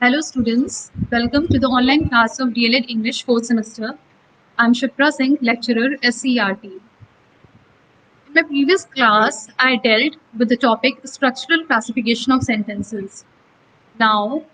Hello students, welcome to the online class of DLED English 4th semester. I'm Shipra Singh, lecturer SCRT. In my previous class, I dealt with the topic structural classification of sentences. Now,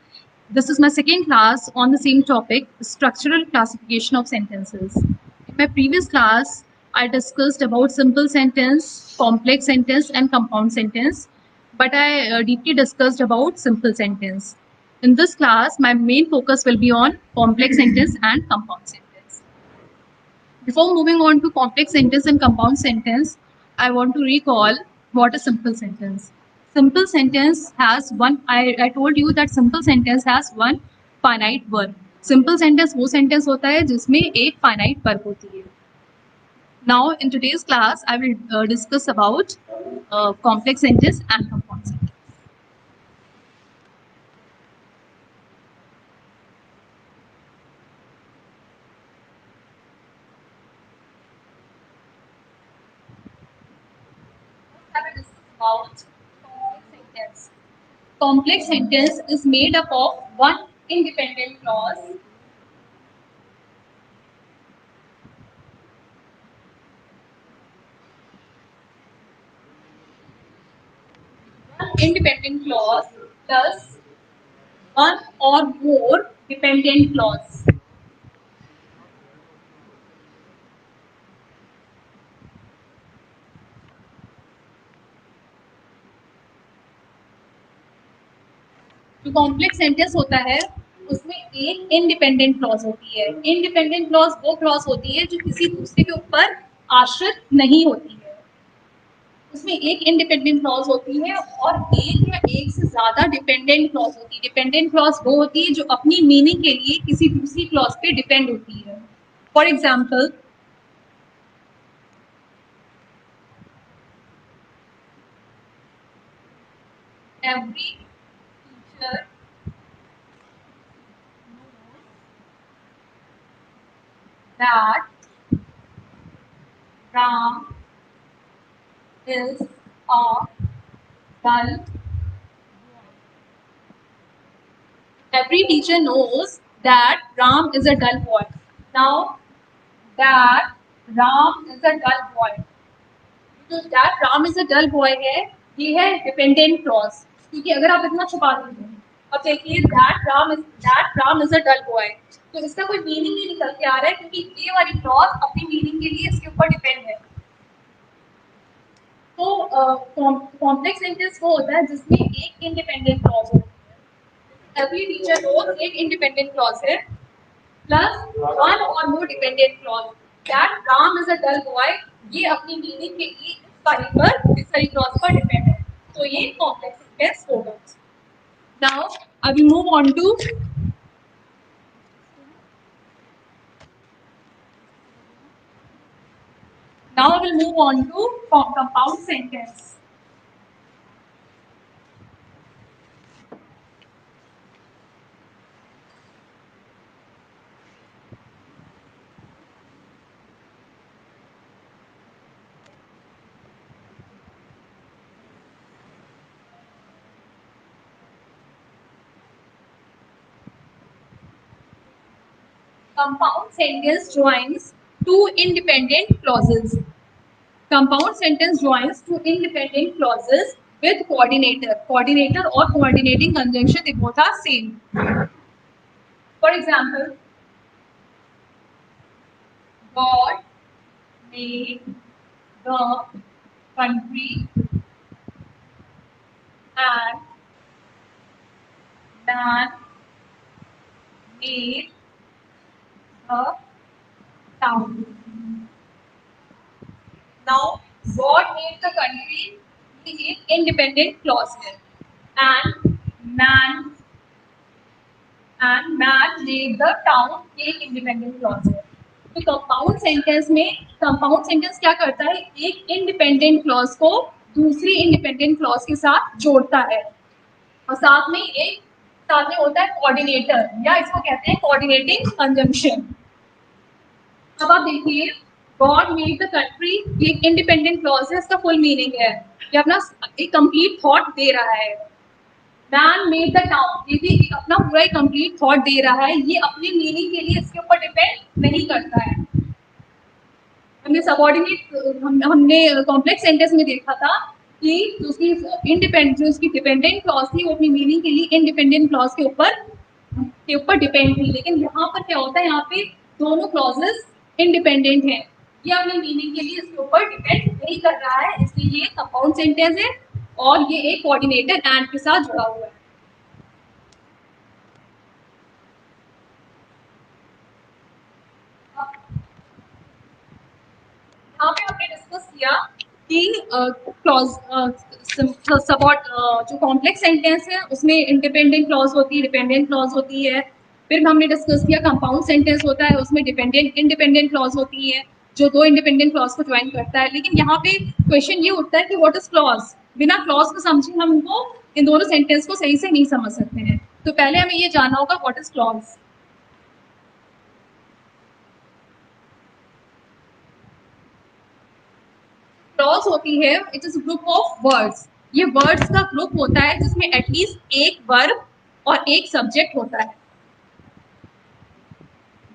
this is my second class on the same topic, structural classification of sentences. In my previous class, I discussed about simple sentence, complex sentence and compound sentence, but I deeply discussed about simple sentence. In this class, my main focus will be on complex sentence and compound sentence. Before moving on to complex sentence and compound sentence, I want to recall what a simple sentence. Simple sentence has one, I told you that simple sentence has one finite verb. Simple sentence वो sentence होता है जिसमें एक finite verb होती है. Now in today's class, I will discuss about complex sentence and compound sentence. I will discuss about complex sentence. Complex sentence is made up of one independent clause, plus one or more dependent clause. जो complex sentence होता है उसमें एक independent clause होती है. Independent clause वो clause होती है जो किसी दूसरे के ऊपर आश्रित नहीं होती है. उसमें एक इंडिपेंडेंट क्लॉज होती है और एक या एक से ज्यादा डिपेंडेंट क्लॉज होती है. डिपेंडेंट क्लॉज वो होती है जो अपनी मीनिंग के लिए किसी दूसरी क्लॉज पे डिपेंड होती है. For example, every teacher that Ram is a dull. Every teacher knows that Ram is a dull boy. Now, that Ram is a dull boy. तो that Ram is a dull boy है, ये है dependent clause. क्योंकि अगर आप इतना छुपा देंगे, अब देखिए that Ram is a dull boy, तो इसका कोई मीनिंग नहीं निकल के आ रहा है क्योंकि ये वाली क्लॉज अपनी मीनिंग के लिए इसके ऊपर डिपेंड है. तो कॉम्प्लेक्स सेंटेंस वो होता है जिसमें एक इंडिपेंडेंट क्लॉज होती है. एवरी टीचर नोज एक इंडिपेंडेंट क्लॉज है प्लस वन और more dependent clause. That Ram is a dull boy, ये अपनी मीनिंग के लिए इस वाली क्लॉज पर डिपेंड है. तो ये कॉम्प्लेक्स सेंटेंस होगा. Now I will move on to compound sentence. Compound sentence joins two independent clauses. Compound sentence joins two independent clauses with coordinator. Coordinator or coordinating conjunction, they both are same. For example, God made the country and man made the town. Now, God made the country is independent clause है, and man made the town एक independent clause है. तो compound sentence में compound sentence क्या करता है, एक independent clause को दूसरी इंडिपेंडेंट क्लॉज के साथ जोड़ता है और साथ में होता है कोऑर्डिनेटर, या इसको कहते हैं कोऑर्डिनेटिंग कंजंक्शन. अब आप देखिए, गॉड मेड द कंट्री एक इंडिपेंडेंट क्लॉज है, इसका फुल मीनिंग है, ये अपना एक कंप्लीट थॉट दे रहा है. मैन मेड द टाउन, ये भी अपना पूरा ही कंप्लीट थॉट दे रहा है, ये अपनी मीनिंग के लिए इसके ऊपर डिपेंड नहीं करता है। हमने सबऑर्डिनेट हमने कॉम्प्लेक्स सेंटेंस में देखा था कि उसकी इंडिपेंडेंट जो उसकी डिपेंडेंट क्लॉज थी वो अपनी मीनिंग के लिए इंडिपेंडेंट क्लॉज के ऊपर डिपेंड थी, लेकिन यहाँ पर क्या होता है, यहाँ पे दोनों क्लॉजेस इंडिपेंडेंट हैं, ये अपनी मीनिंग के लिए इसके ऊपर डिपेंड नहीं कर रहा है, इसलिए ये कंपाउंड सेंटेंस है और ये एक कोऑर्डिनेटर एंड के साथ जुड़ा हुआ है। यहाँ पे हमने डिस्कस किया कि क्लॉज सपोर्ट जो कॉम्प्लेक्स सेंटेंस है उसमें इंडिपेंडेंट क्लॉज होती है, डिपेंडेंट क्लॉज होती है। फिर हमने डिस्कस किया कंपाउंड सेंटेंस होता है, उसमें डिपेंडेंट इंडिपेंडेंट क्लॉज होती है जो दो इंडिपेंडेंट क्लॉज को ज्वाइन करता है। लेकिन यहाँ पे क्वेश्चन ये उठता है कि व्हाट इज क्लॉज, बिना क्लॉज को समझे हम उनको इन दोनों सेंटेंस को सही से नहीं समझ सकते हैं। तो पहले हमें ये जानना होगा व्हाट इज क्लॉज। क्लॉज होती है, it is group of words, ये वर्ड्स का ग्रुप होता है जिसमें एटलीस्ट एक वर्ब और एक सब्जेक्ट होता है।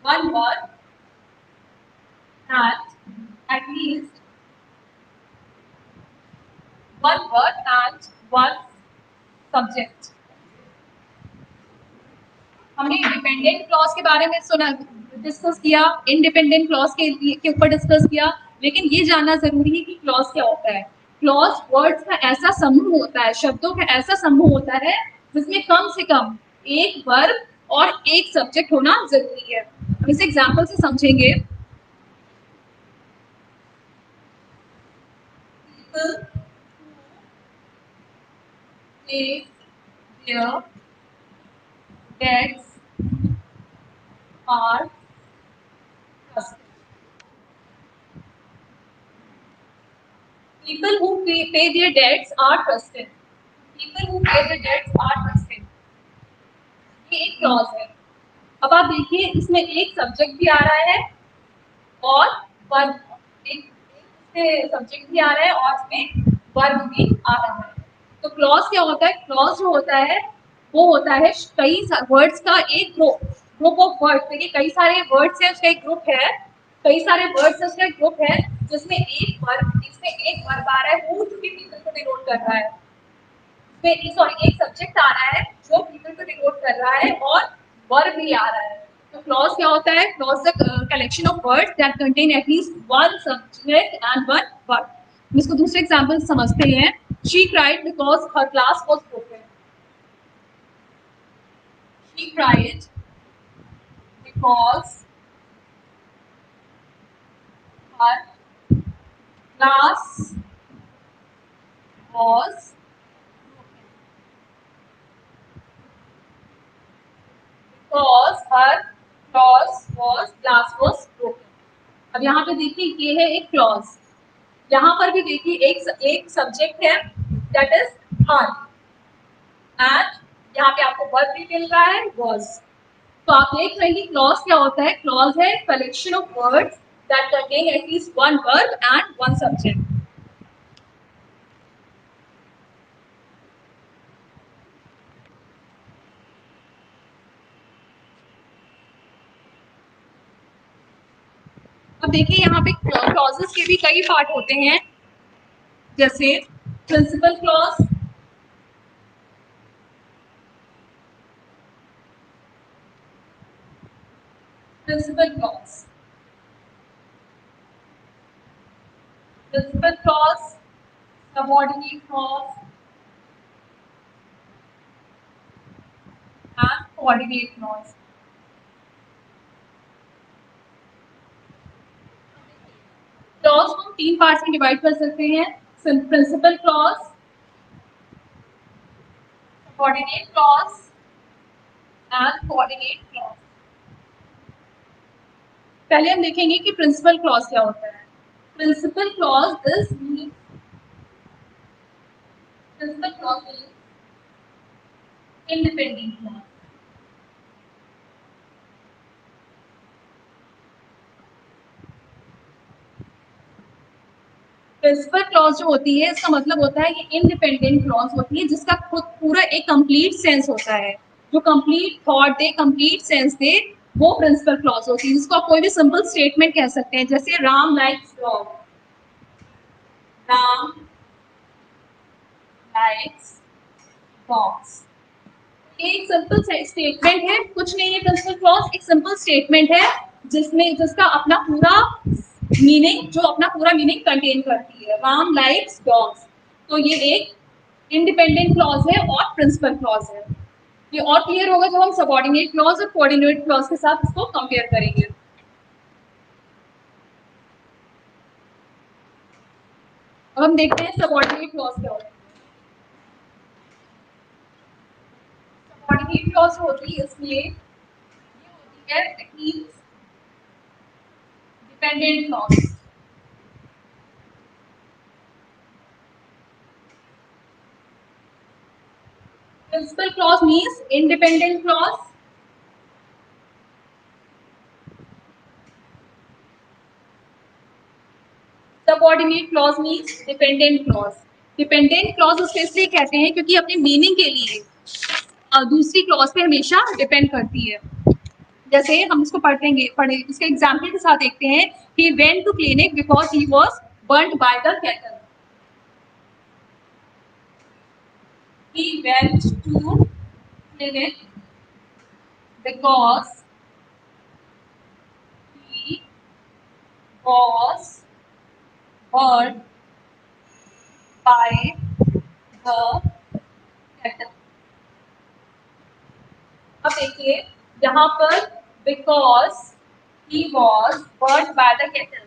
One verb and at least one verb and one subject. हमने डिपेंडेंट क्लॉज के बारे में सुना, डिस्कस किया, इंडिपेंडेंट क्लॉज के ऊपर डिस्कस किया, लेकिन ये जानना जरूरी है कि क्लॉज क्या होता है। क्लॉज वर्ड्स का ऐसा समूह होता है, शब्दों का ऐसा समूह होता है जिसमें कम से कम एक वर्ब और एक सब्जेक्ट होना जरूरी है। हम इसे एग्जाम्पल से समझेंगे। People who place their bets are trusted. People who pay their debts are trusted. People who pay their debts are trusted. ये एक क्लॉज है। अब आप देखिए इसमें एक सब्जेक्ट भी आ रहा है और वर्ब, एक सब्जेक्ट भी आ रहा है और इसमें वर्ब भी आ रहा है। तो क्लॉज क्या होता है, क्लॉज जो होता है वो होता है कई वर्ड्स का एक ग्रुप, ग्रुप ऑफ वर्ड्स। देखिए कई सारे वर्ड्स है, उसका एक ग्रुप है, कई सारे वर्ड्स है, उसका एक ग्रुप है जिसमें एक वर्ब, इसमें एक वर्ब आ रहा है वो जो कि पीपल को डिनोट कर रहा है, सॉरी एक सब्जेक्ट आ रहा है जो पीपल को डिनोट कर रहा है और वर्ब भी आ रहा है। तो क्लॉज क्या होता है, clause the collection of words that contain at least one subject and one verb. इसको दूसरे एग्जांपल समझते हैं। She cried because her glass was broken. She cried because her glass was because her glass was broken। अब यहाँ पे देखिए ये है एक क्लॉज, यहाँ पर भी देखिए एक सब्जेक्ट है दैट इज हर एंड यहाँ पे आपको वर्ब भी मिल रहा है was। तो आप देख रहे हैं कि क्लॉज क्या होता है, क्लॉज है collection of words that contain at least one verb and one subject. अब देखिए यहाँ पे क्लॉजेस के भी कई पार्ट होते हैं, जैसे principal clause, principal clause, principal clause, subordinate clause and coordinate clause. Clause को हम तीन पार्ट्स में डिवाइड कर सकते हैं, principal clause, subordinate clause and coordinate clause. पहले हम देखेंगे कि प्रिंसिपल क्लॉज क्या होता है। Principal clause is principal clause is independent clause. Principal clause जो होती है इसका मतलब होता है ये इंडिपेंडेंट क्लॉज होती है जिसका खुद पूरा एक कंप्लीट सेंस होता है, जो complete thought they, complete sense they, वो प्रिंसिपल क्लॉज होती है, जिसको आप कोई भी सिंपल स्टेटमेंट कह सकते हैं, जैसे Ram likes dog, Ram likes dogs. ये एक सिंपल स्टेटमेंट है, कुछ नहीं है प्रिंसिपल क्लॉज, एक सिंपल स्टेटमेंट है जिसमें जिसका अपना पूरा मीनिंग, जो अपना पूरा मीनिंग कंटेन करती है, राम लाइक्स डॉग्स। तो ये एक इंडिपेंडेंट क्लॉज है और प्रिंसिपल क्लॉज है। ये और क्लियर होगा जब हम सबऑर्डिनेट क्लॉज और कोऑर्डिनेट क्लॉज के साथ इसको कंपेयर करेंगे। अब हम देखते हैं सबऑर्डिनेट क्लॉज क्या होता है। सबऑर्डिनेट क्लॉज होती है इसलिए ये होती है it means dependent clause. Principal clause means independent clause. Subordinate clause means dependent clause. Dependent clause उसको इसलिए कहते हैं क्योंकि अपने मीनिंग के लिए दूसरी क्लॉज पे हमेशा डिपेंड करती है। जैसे हम इसको पढ़े इसके एग्जाम्पल के साथ देखते हैं। He went to clinic because he was burnt by the kettle. He went to clinic because he was burnt by the kettle. अब देखिए यहाँ पर because he was burned by the kettle,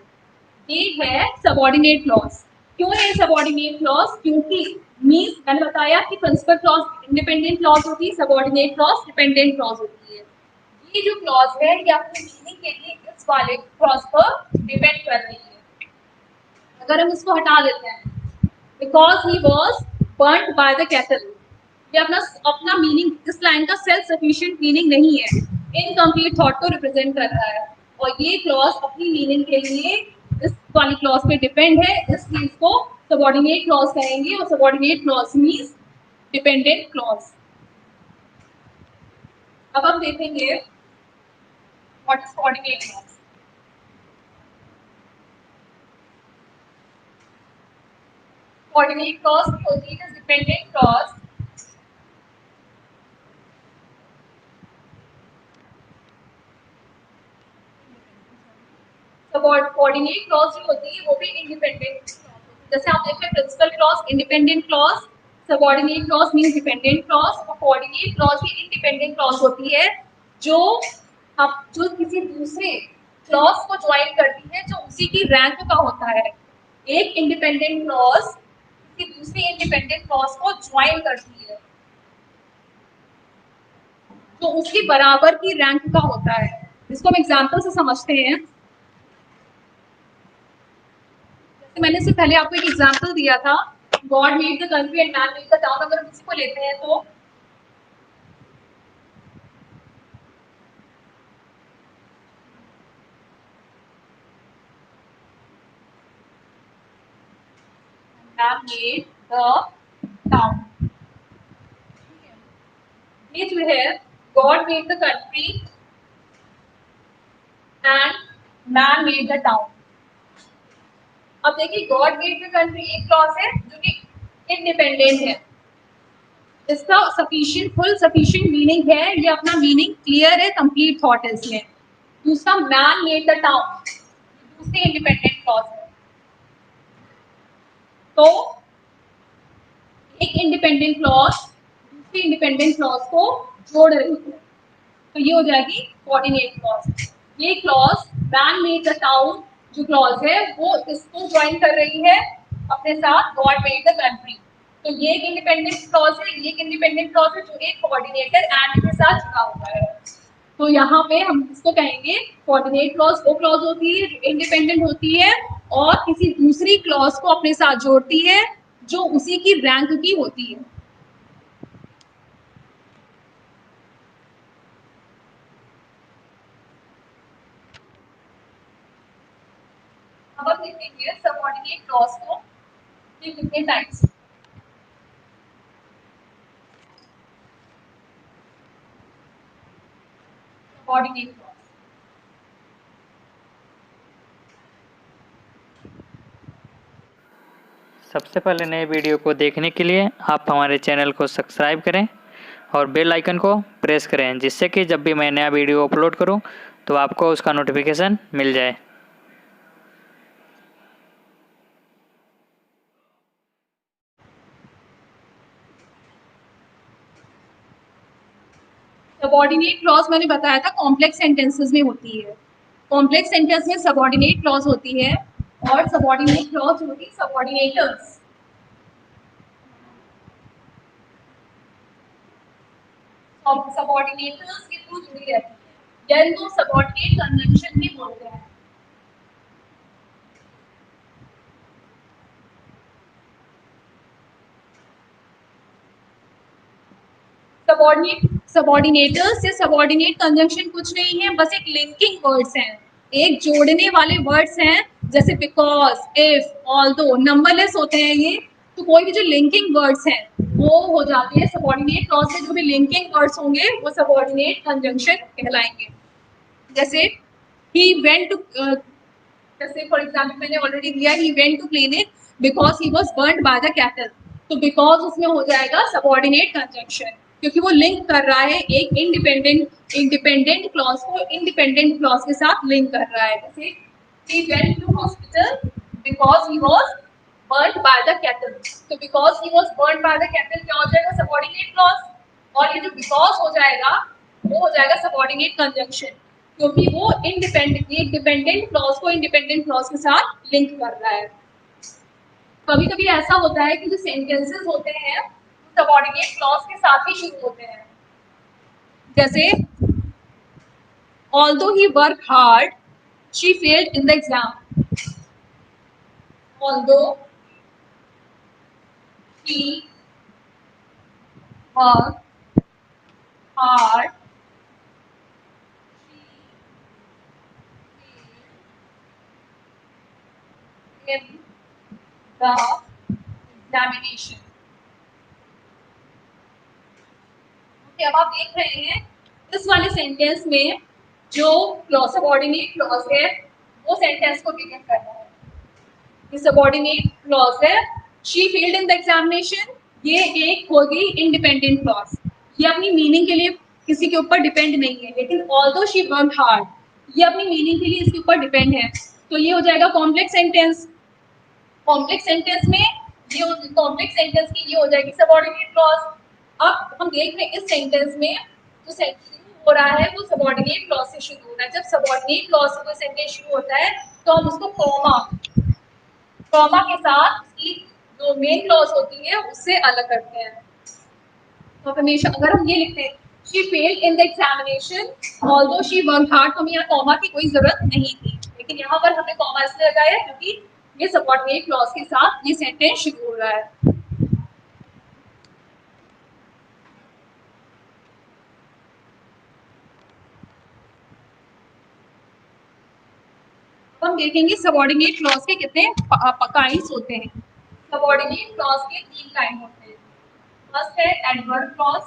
ये है सबऑर्डिनेट क्लॉज। क्यों है subordinate clause? क्योंकि means मैंने बताया कि प्रिंसिपल क्लॉज इंडिपेंडेंट क्लॉज होती है, सबऑर्डिनेट क्लॉज डिपेंडेंट क्लॉज होती है। ये जो क्लॉज है ये अपने मीनिंग के लिए इस वाले क्लॉज पर डिपेंड कर रही है। अगर हम इसको हटा देते हैं, because he was burned by the kettle, ये अपना अपना मीनिंग, इस लाइन का सेल्फ सफिशिएंट मीनिंग नहीं है, इनकम्प्लीट थॉट को रिप्रेजेंट कर रहा है, और ये क्लॉज अपनी मीनिंग के लिए इस वाली क्लॉज पे डिपेंड है, इसलिए इसको सबऑर्डिनेट क्लॉज कहेंगे, और subordinate clause means dependent clause. अब हम देखेंगे what is coordinate clause. Coordinate clause होती है डिपेंडेंट क्लॉज। कोऑर्डिनेट क्लॉज जो होती है वो भी इंडिपेंडेंट, जैसे आप देखते हैं principal clause independent clause, subordinate clause means dependent clause, और कोऑर्डिनेट क्लॉज भी इंडिपेंडेंट क्लॉज होती है जो आप जो किसी दूसरे क्लॉज को ज्वाइन करती है जो उसी की रैंक का होता है। एक इंडिपेंडेंट क्लॉज किसी दूसरी इंडिपेंडेंट क्लॉज को ज्वाइन करती है जो उसकी बराबर की रैंक का होता है। इसको हम एग्जाम्पल से समझते हैं। मैंने इससे पहले आपको एक एग्जांपल दिया था, God made the country and man made the town. अगर हम इसी को लेते हैं तो मैन मेड द टाउन, ये जो है God made the country and man made the town. अब देखिए गॉड मेड द कंट्री एक क्लॉज है जो कि इंडिपेंडेंट है, इसका सफिशिएंट फुल सफिशिएंट मीनिंग है, ये अपना मीनिंग क्लियर है, कंप्लीट थॉट है इसमें। दूसरा मैन मेड द टाउन, दूसरी इंडिपेंडेंट क्लॉज है, तो एक इंडिपेंडेंट क्लॉज दूसरी इंडिपेंडेंट क्लॉज को जोड़ रही है, तो ये हो जाएगी कोऑर्डिनेट क्लॉज। ये clause man made the town जो क्लॉज है वो इसको ज्वाइन कर रही है अपने साथ गॉड मेड द कंट्री, तो ये एक इंडिपेंडेंट क्लॉज है, ये एक इंडिपेंडेंट क्लॉज है जो एक कोऑर्डिनेटर एंड के साथ जुड़ा हुआ है। तो यहाँ पे हम इसको कहेंगे कोऑर्डिनेट क्लॉज वो क्लॉज होती है जो इंडिपेंडेंट होती है और किसी दूसरी क्लॉज को अपने साथ जोड़ती है जो उसी की रैंक की होती है। अब हम देखेंगे सबऑर्डिनेट क्लॉज को कि कितने टाइप्स। सबऑर्डिनेट क्लॉज सबसे पहले नए वीडियो को देखने के लिए आप हमारे चैनल को सब्सक्राइब करें और बेल आइकन को प्रेस करें, जिससे कि जब भी मैं नया वीडियो अपलोड करूं तो आपको उसका नोटिफिकेशन मिल जाए। सबऑर्डिनेट क्लॉज मैंने बताया था कॉम्प्लेक्स सेंटेंसेस में होती है। कॉम्प्लेक्स सेंटेंस में सबऑर्डिनेट क्लॉज होती है और सबऑर्डिनेट क्लॉज होती है सबऑर्डिनेटर्स। सबऑर्डिनेटर्स के थ्रू जुड़ी रहती है, या इनको सबऑर्डिनेट कंजंक्शन भी बोलते हैं। सबऑर्डिनेटर्स या सबऑर्डिनेट कंजंक्शन कुछ नहीं है, बस एक लिंकिंग वर्ड्स हैं, एक जोड़ने वाले वर्ड्स हैं, जैसे बिकॉज, इफ, ऑल्दो, नंबरलेस होते हैं ये। तो कोई भी जो लिंकिंग वर्ड्स हैं वो हो जाते हैं सबऑर्डिनेट क्लॉज में। जो भी लिंकिंग वर्ड्स होंगे वो सबऑर्डिनेट कंजंक्शन कहलाएंगे। जैसे he went to जैसे फॉर एग्जाम्पल मैंने ऑलरेडी दिया, he went to clinic because he was burn by the cattle. तो बिकॉज उसमें हो जाएगा सबऑर्डिनेट कंजंक्शन, क्योंकि वो लिंक कर रहा है एक इंडिपेंडेंट क्लॉज को इंडिपेंडेंट क्लॉज के साथ लिंक कर रहा है। जैसे he went to hospital because he was burned by the kettle। तो because he was burned by the kettle क्या हो जाएगा सबऑर्डिनेट क्लॉज, और ये जो बिकॉज हो जाएगा वो हो जाएगा सबऑर्डिनेट कंजंक्शन, क्योंकि वो डिपेंडेंट क्लॉज को इंडिपेंडेंट क्लॉज के साथ लिंक कर रहा है। कभी कभी ऐसा होता है कि जो सेंटेंसेस होते हैं सबऑर्डिनेट क्लॉज के साथ ही शुरू होते हैं। जैसे although he worked hard she failed in the exam। although he worked hard in the examination। Okay, अब आप देख रहे हैं इस वाले सेंटेंस में जो सबऑर्डिनेट क्लॉज है वो सेंटेंस को बिगिन कर रहा है। ये सबऑर्डिनेट क्लॉज है, she failed in the examination, ये एक होगी इंडिपेंडेंट क्लॉज, ये अपनी मीनिंग के लिए किसी के ऊपर डिपेंड नहीं है। लेकिन ऑल्दो शी वर्कड हार्ड, ये अपनी मीनिंग के लिए इसके ऊपर डिपेंड है। तो ये हो जाएगा कॉम्प्लेक्स सेंटेंस। कॉम्प्लेक्स सेंटेंस में ये कॉम्प्लेक्स सेंटेंस की ये हो जाएगी सबऑर्डिनेट क्लॉज। अब हम देख रहे हैं इस सेंटेंस में जो शुरू हो रहा है वो सबऑर्डिनेट क्लॉज से शुरू हो रहा है। जब सबऑर्डिनेट क्लॉज से कोई सेंटेंस शुरू होता है तो हम उसको कॉमा के साथ उसकी जो मेन क्लॉज होती है उससे अलग करते हैं। तो हमेशा अगर हम ये लिखते हैं she failed in the examination although she worked hard, तो हमें यहाँ कॉमा की कोई जरूरत नहीं थी, लेकिन यहाँ पर हमने कॉमा इसलिए लगाया क्योंकि ये सबऑर्डिनेट क्लॉज के साथ ये सेंटेंस शुरू हो रहा है। हम देखेंगे सबऑर्डिनेट क्लॉज के कितने काइंड्स होते हैं। सबऑर्डिनेट क्लॉज के 3 काइंड होते हैं। फर्स्ट है adverb clause,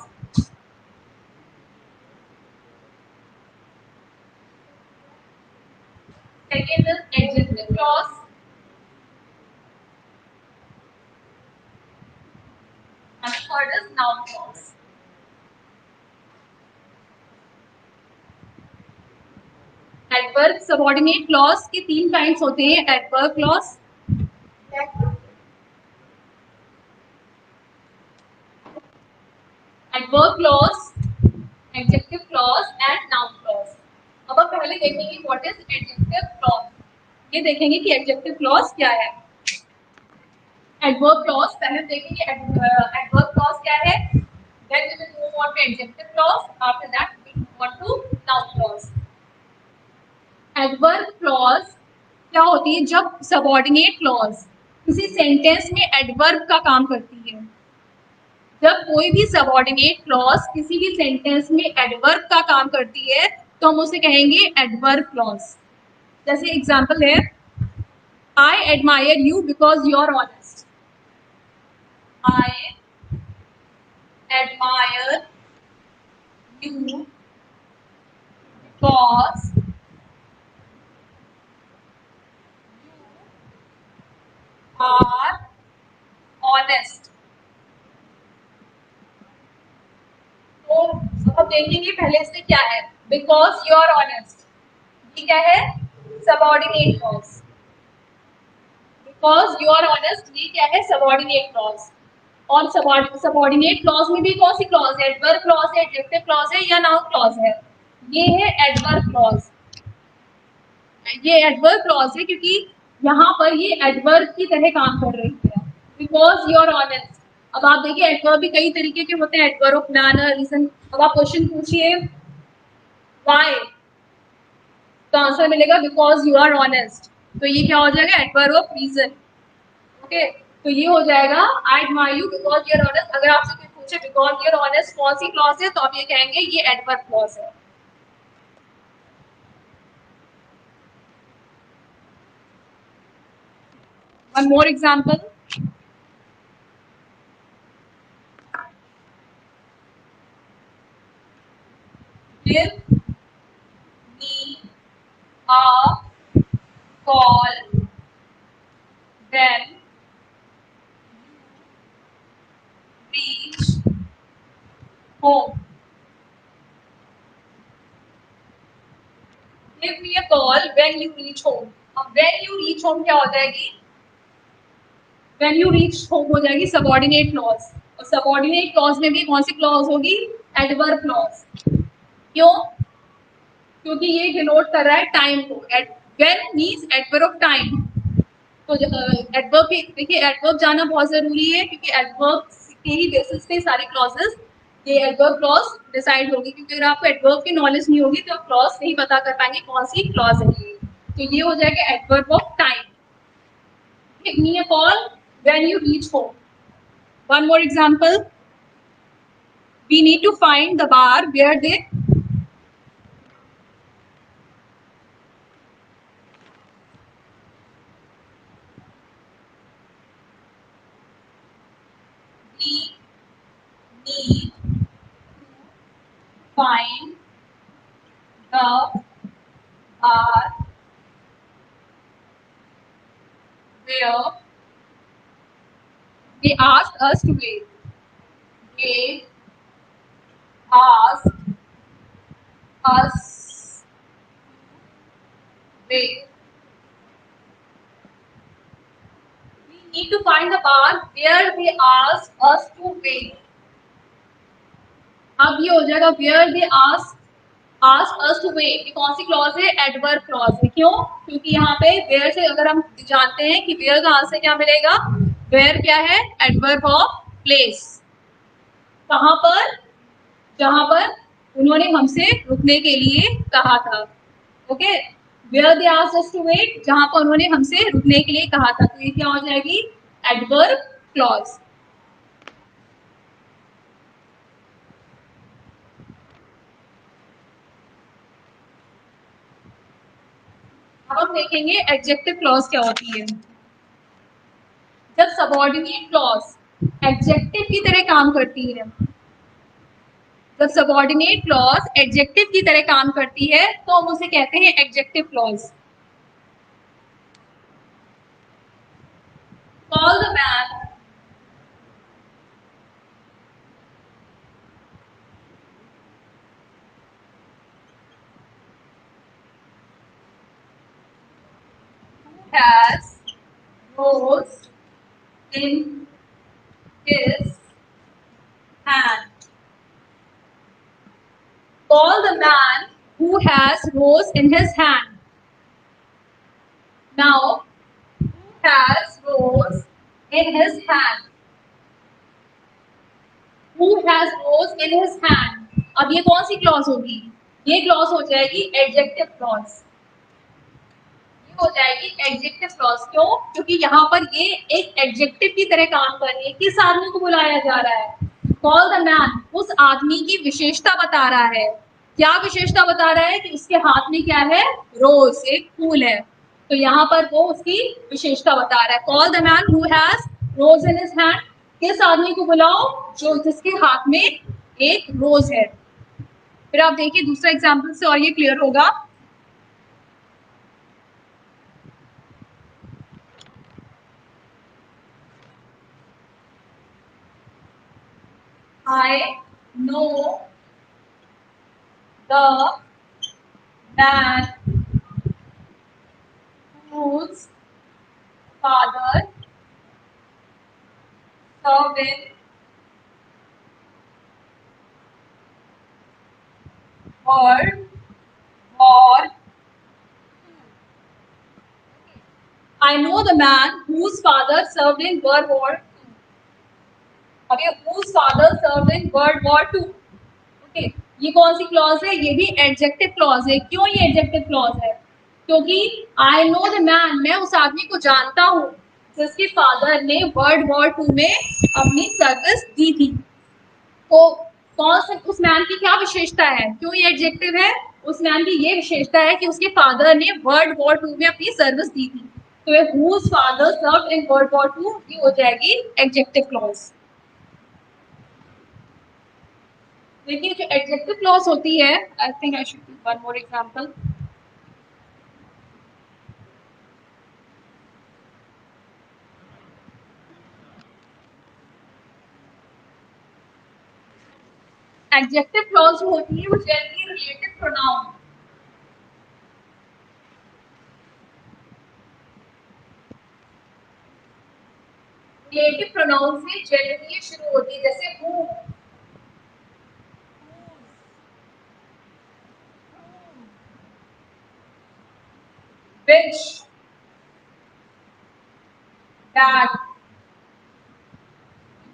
second is adjective clause, and third is noun clause। Adverb subordinate clause के 3 काइंड्स होते हैं। Adverb clause, adverb clause, adjective clause and noun clause. अब हम पहले देखेंगे व्हाट इज एडजेक्टिव क्लॉज। ये देखेंगे कि एडजेक्टिव क्लॉज क्या है। एडवर्ब क्लॉज पहले देखेंगे एडवर्ब क्लॉज क्या है, then we will move on to adjective clause, after that we move on to noun clause. Adverb clause क्या होती है, जब सबऑर्डिनेट क्लॉज किसी सेंटेंस में एडवर्ब का काम करती है। जब कोई भी सबऑर्डिनेट क्लॉज किसी भी सेंटेंस में एडवर्ब का काम करती है तो हम उसे कहेंगे एडवर्ब क्लॉज। जैसे एग्जांपल है I admire you because you are honest. I admire you because you are honest. तो अब देखेंगे पहले इसमें क्या है. Because you are honest. ये क्या है? Subordinate clause. Because you are honest. ये क्या है? Subordinate clause. और सबॉर्डिनेट क्लॉज में भी कौन सी क्लॉज है? एडवर्ब क्लॉज है, एडजेक्टिव क्लॉज है या नाउन क्लॉज है? ये है एडवर्ब क्लॉज. ये एडवर्ब क्लॉज है क्योंकि यहाँ पर ये एडवर्ब की तरह काम कर रही है. Because you are honest. अब आप देखिए एडवर्ब भी कई तरीके के होते हैं. Adverb of manner, reason. अब आप क्वेश्चन पूछिए व्हाई, तो आंसर मिलेगा बिकॉज यू आर ऑनेस्ट. तो ये क्या हो जाएगा? Adverb of reason. ओके, तो ये हो जाएगा I admire you because you are honest. अगर आपसे कोई पूछे बिकॉज यू आर ऑनेस्ट कौन सी क्लॉज है, तो आप ये कहेंगे ये एडवर्ब क्लॉज है. One more example. Give me a call when you reach home. Give me a call when you reach home. अब when you reach home क्या हो जाएगी? When you reach home हो जाएगी सबॉर्डिनेट क्लॉज. और subordinate clause में भी कौन सी क्लॉज होगी? Adverb clause. क्यों? क्योंकि ये डिनोट कर रहा है टाइम को. When means adverb of time. तो एडवर्ब भी देखिए, एडवर्ब जाना बहुत जरूरी है क्योंकि एडवर्ब के ही बेसिस पे सारे क्लॉजेस, ये एडवर्ब क्लॉज डिसाइड होगी. क्योंकि अगर आपको एडवर्ब की नॉलेज नहीं होगी तो आप क्लॉज नहीं पता कर पाएंगे कौन सी क्लॉज है ये. तो ये हो जाएगा adverb of time. Give me a call when you reach home. One more example. We need to find the bar where they need to find the bar where they asked us to wait. They asked us to wait. We need to find the bar where they asked us to wait. अब ये हो जाएगा where they asked us to wait. ये कौन सी clause है? Adverb clause है. क्यों? क्योंकि यहाँ पे where से अगर हम जानते हैं कि where का आंसर क्या मिलेगा. where क्या है? Adverb of place. कहाँ पर? जहां पर उन्होंने हमसे रुकने के लिए कहा था. Okay, where they asked us to wait, जहां पर उन्होंने हमसे रुकने के लिए कहा था. तो ये क्या हो जाएगी? Adverb clause. अब हम देखेंगे एडजेक्टिव क्लॉज क्या होती है. जब सबऑर्डिनेट क्लॉज एडजेक्टिव की तरह काम करती है, जब सबऑर्डिनेट क्लॉज एडजेक्टिव की तरह काम करती है तो हम उसे कहते हैं adjective clause. Call the man who has rose in his hand. Call the man who has rose in his hand. Now, who has rose in his hand? Who has rose in his hand? अब ये कौन सी clause होगी? ये clause हो जाएगी adjective clause. ये हो जाएगी एडजेक्टिव क्लॉज. क्यों? क्योंकि यहाँ पर ये एक एडजेक्टिव की तरह काम कर रही है. किस आदमी को बुलाया जा रहा है? Call the man. उस आदमी की विशेषता बता रहा है. क्या विशेषता बता रहा है? कि उसके हाथ में क्या है? रोज, एक फूल है. तो यहाँ पर वो उसकी विशेषता बता रहा है। Call the man who has rose in his hand, किस आदमी को बुलाओ जो जिसके हाथ में एक रोज है। फिर आप देखिए दूसरा एग्जाम्पल से और ये क्लियर होगा। I know the man whose father served in World War. I know the man whose father served in World War II. अब ये whose father served in World War II. Okay, ये कौन सी clause है? ये भी adjective clause है। क्यों ये एडजेक्टिव क्लॉज है? क्योंकि आई नो द मैन, मैं उस आदमी को जानता हूँ जिसके फादर ने वर्ल्ड वॉर 2 में अपनी सर्विस दी थी। तो कौन से उस मैन की क्या विशेषता है? क्यों ये एडजेक्टिव है? उस मैन की ये विशेषता है कि उसके फादर ने वर्ल्ड वॉर 2 में अपनी सर्विस दी थी। तो ये whose father served in World War 2 ये हो जाएगी एडजेक्टिव क्लॉज। देखिए जो एडजेक्टिव क्लॉज होती है, I think I should give one more example. Adjective clause जो होती है वो generally relative pronoun, relative pronoun से जनरली शुरू होती है, जैसे हु, which, that।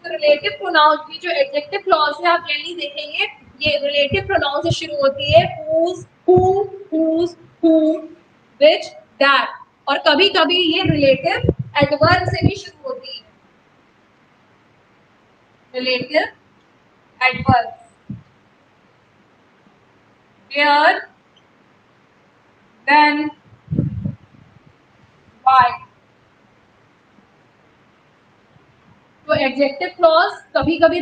तो रिलेटिव प्रोनाउन की जो एडजेक्टिव क्लॉज है आप जनरली देखेंगे ये रिलेटिव प्रोनाउन से शुरू होती है, whose, who, whose, whom, which, that। और कभी कभी ये रिलेटिव एडवर्ब से भी शुरू होती है, relative adverb, where, when, why। तो एडजेक्टिव क्लॉज कभी कभी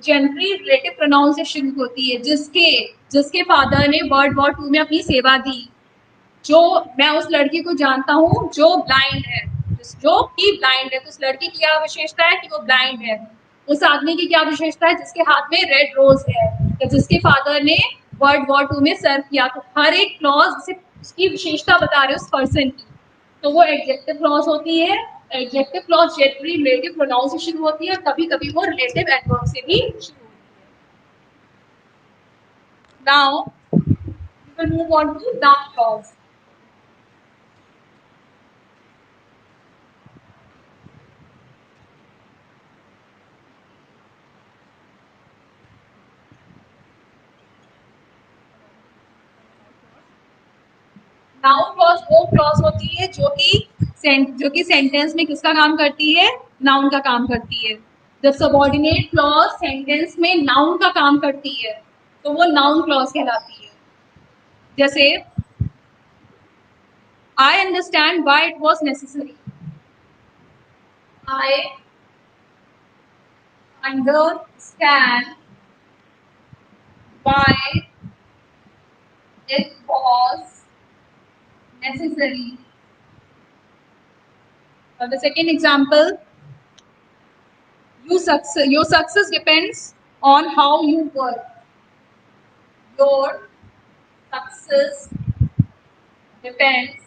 जनरली रिलेटिव प्रोनाउन से शुरू होती है, जिसके जिसके फादर ने वर्ल्ड वॉर 2 में अपनी सेवा दी। जो मैं उस लड़की को जानता हूँ जो ब्लाइंड है, जो कि ब्लाइंड है। तो उस लड़की की क्या विशेषता है कि वो ब्लाइंड है। उस आदमी की क्या विशेषता है? जिसके हाथ में रेड रोज है, या जिसके फादर ने वर्ल्ड वॉर 2 में सर्व किया। तो हर एक क्लॉज उसकी विशेषता बता रहे हैं उस पर्सन की, तो वो एडजेक्टिव क्लॉज होती है। Adjective clause generally relative pronoun से शुरू होती है, कभी कभी वो रिलेटिव एडवर्ब से भी शुरू होती है। Now we will move on to noun clause. Noun clause वो क्लॉज होती है जो कि सेंटेंस में किसका काम करती है? नाउन का काम करती है। जब सबऑर्डिनेट क्लॉज सेंटेंस में नाउन का काम करती है तो वो नाउन क्लॉज कहलाती है। जैसे I understand why it was necessary. I understand why it was necessary. The second example, your success depends on how you work. Your success depends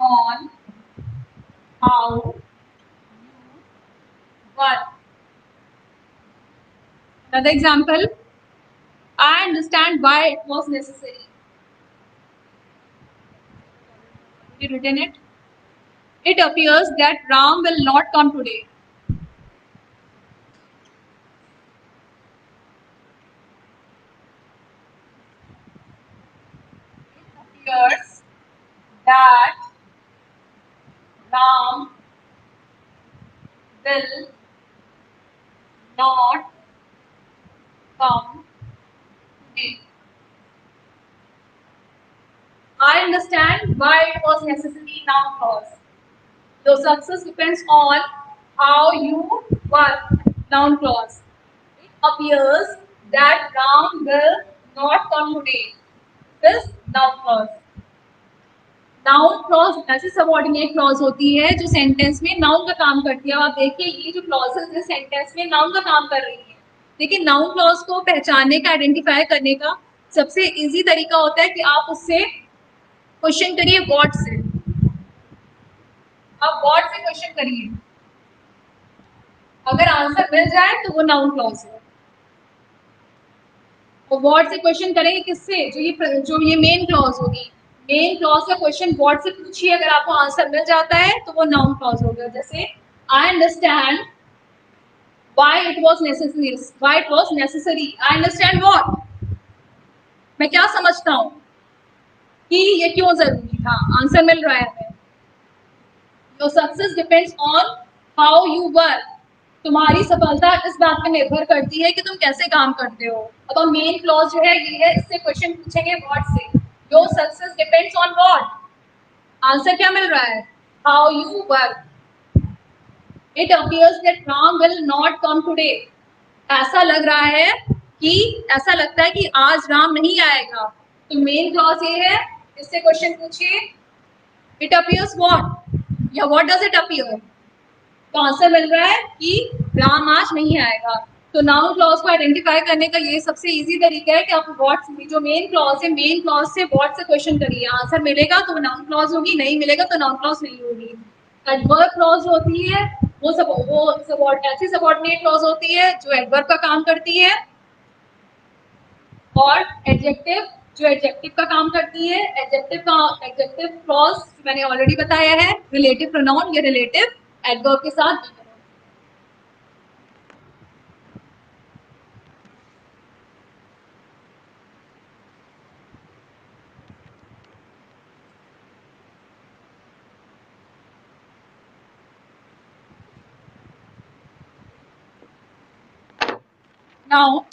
on how you work. Another example, I understand why it was necessary. Have you written it? It appears that Ram will not come today. It appears that Ram will not come today. I understand why it was necessary noun clause. Your success depends on how you work. Noun clause. It appears that Ram will not come today. This noun clause. Noun clause ऐसी subordinate clause होती है जो sentence में noun का काम करती है। आप देखिए ये जो क्लॉजेस है सेंटेंस में नाउन का काम कर रही है। लेकिन नाउन क्लॉज को पहचानने का, आइडेंटिफाई करने का सबसे इजी तरीका होता है कि आप उससे क्वेश्चन करिए व्हाट से। आप व्हाट से क्वेश्चन करिए, अगर आंसर मिल जाए तो वो नाउन क्लॉज है। तो व्हाट से क्वेश्चन करेंगे किससे? जो ये मेन क्लॉज होगी, मेन क्लॉज का क्वेश्चन व्हाट से पूछिए, अगर आपको आंसर मिल जाता है तो वो नाउन क्लॉज हो गया। जैसे I understand why it was necessary, why it was necessary. I understand what, मैं क्या समझता हूँ कि ये क्यों जरूरी था, आंसर मिल रहा है हमें। Your success depends on how you work. तुम्हारी सफलता इस बात पर निर्भर करती है कि तुम कैसे काम करते हो। अब हम मेन क्लॉज जो है ये है, इससे क्वेश्चन पूछेंगे व्हाट से। Your success depends on what, answer क्या मिल रहा है? How you work. It appears that Ram will not come today. ऐसा लग रहा है कि, ऐसा लगता है कि आज राम नहीं आएगा। तो मेन क्लॉज ये है, इससे क्वेश्चन पूछिए इट अपीयर्स व्हाट, या व्हाट डज इट अपीयर। तो आंसर मिल रहा है कि राम आज नहीं आएगा। तो नाउन क्लॉज को आइडेंटिफाई करने का ये सबसे इजी तरीका है कि आप व्हाट, जो मेन क्लॉज है, मेन क्लॉज से व्हाट से क्वेश्चन करिए। आंसर मिलेगा तो नाउन क्लॉज होगी, नहीं मिलेगा तो नाउन क्लॉज नहीं होगी। एडवर्ब क्लॉज होती है वो ऐसी सबऑर्डिनेट क्लॉज होती है जो एडवर्ब का काम करती है, और एडजेक्टिव जो एडजेक्टिव का काम करती है। एडजेक्टिव क्लॉज मैंने ऑलरेडी बताया है, रिलेटिव प्रोनाउन या रिलेटिव एडवर्ब के साथ। Now,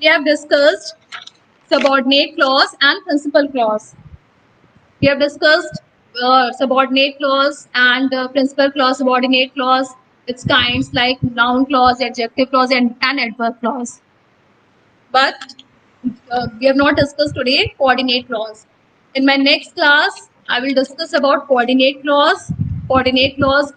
we have discussed subordinate clause and principal clause. We have discussed subordinate clause and principal clause, subordinate clause, its kinds like noun clause, adjective clause, and adverb clause. But we have not discussed today coordinate clause. In my next class, I will discuss about coordinate clause,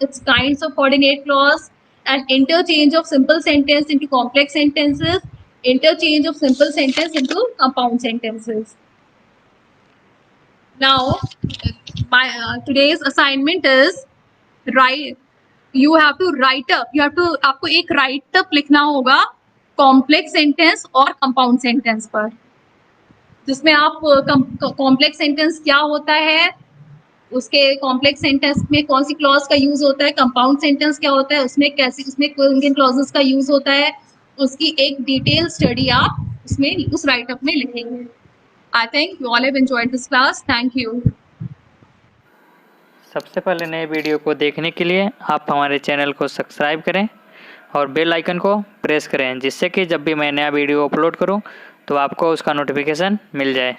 its kinds of coordinate clause, and interchange of simple sentence into complex sentences, interchange of simple sentence into compound sentences. Now, my today's assignment is write. You have to write up. आपको एक write up लिखना होगा complex sentence और compound sentence पर, जिसमें आप complex sentence क्या होता है, उसके कॉम्प्लेक्स सेंटेंस में कौन सी क्लॉज का यूज होता है, कंपाउंड सेंटेंस क्या होता है, उसमें किन क्लॉजेस का यूज होता है, उसकी एक डिटेल स्टडी आप उसमें उस राइट अप में लिखेंगे। I think you all have enjoyed this class. Thank you. सबसे पहले नए वीडियो को देखने के लिए आप हमारे चैनल को सब्सक्राइब करें और बेल आइकन को प्रेस करें, जिससे कि जब भी मैं नया वीडियो अपलोड करूं तो आपको उसका नोटिफिकेशन मिल जाए।